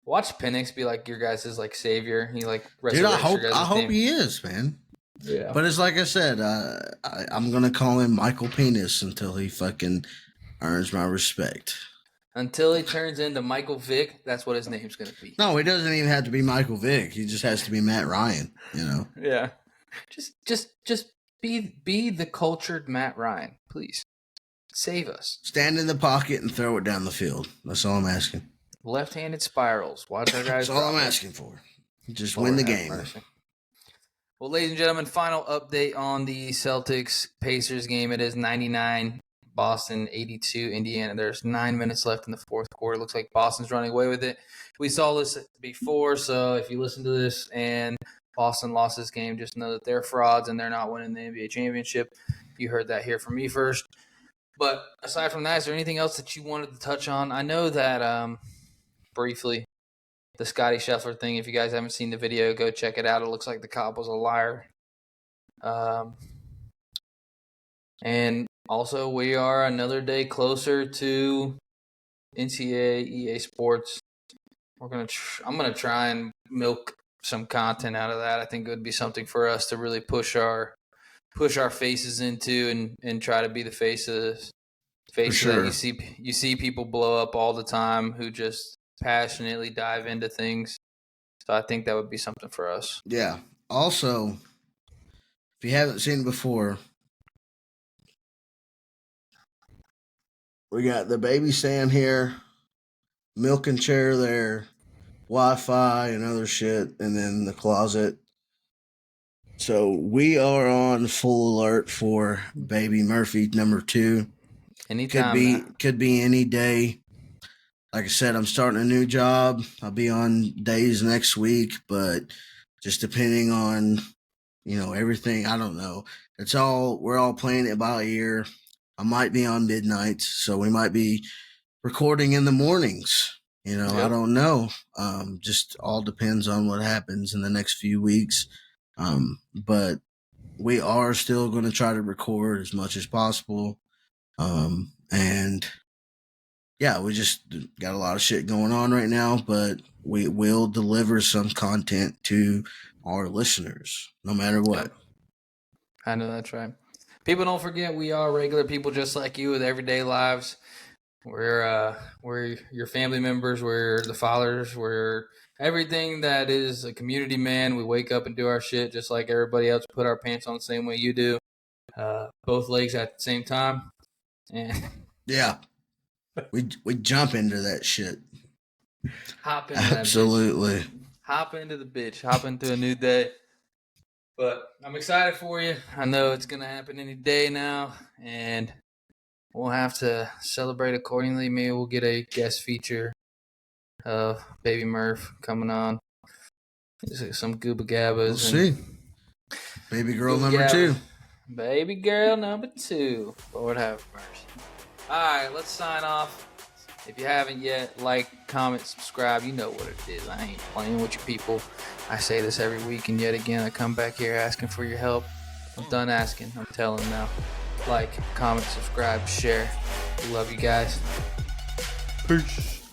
Watch Penix be like your guys' like savior. He like dude, I hope he is, man. Yeah. But it's like I said, I'm gonna call him Michael Penis until he fucking earns my respect. Until he turns into Michael Vick, that's what his name's gonna be. No, he doesn't even have to be Michael Vick. He just has to be Matt Ryan. You know. Yeah. Just be the cultured Matt Ryan, please. Save us. Stand in the pocket and throw it down the field. That's all I'm asking. Left-handed spirals. Watch our guys. That's all I'm asking for. Just win the game. Mercy. Well, ladies and gentlemen, final update on the Celtics-Pacers game. It is 99, Boston 82, Indiana. There's 9 minutes left in the fourth quarter. Looks like Boston's running away with it. We saw this before, so if you listen to this and Boston lost this game, just know that they're frauds and they're not winning the NBA championship. You heard that here from me first. But aside from that, is there anything else that you wanted to touch on? I know that briefly, the Scotty Scheffler thing, if you guys haven't seen the video, go check it out. It looks like the cop was a liar. And also, we are another day closer to NCAA, EA Sports. I'm gonna try and milk some content out of that. I think it would be something for us to really push our faces into and try to be the face of this. Face of that. You see people blow up all the time who just passionately dive into things. So I think that would be something for us. Yeah. Also, if you haven't seen before, we got the baby stand here, milking chair there, Wi-Fi and other shit, and then the closet. So we are on full alert for baby Murphy number 2. Anytime. Could be any day. Like I said, I'm starting a new job. I'll be on days next week, but just depending on, everything, I don't know. We're all playing it by ear. I might be on midnights, so we might be recording in the mornings. Yep. I don't know. Just all depends on what happens in the next few weeks. But we are still going to try to record as much as possible. And yeah, we just got a lot of shit going on right now, but we will deliver some content to our listeners, no matter what. I know that's right. People, don't forget, we are regular people just like you with everyday lives. We're your family members. We're the fathers. We're everything that is a community man. We wake up and do our shit just like everybody else. Put our pants on the same way you do. Both legs at the same time. And yeah, we jump into that shit. Hop into Absolutely. That bitch. Hop into the bitch. Hop into a new day. But I'm excited for you. I know it's going to happen any day now, and we'll have to celebrate accordingly. Maybe we'll get a guest feature of Baby Murph coming on. Some Gooba Gabbas. We'll see. Baby girl number 2. Baby girl number 2. Lord have mercy. All right, let's sign off. If you haven't yet, like, comment, subscribe. You know what it is. I ain't playing with you people. I say this every week, and yet again, I come back here asking for your help. I'm done asking. I'm telling now. Like, comment, subscribe, share. We love you guys. Peace.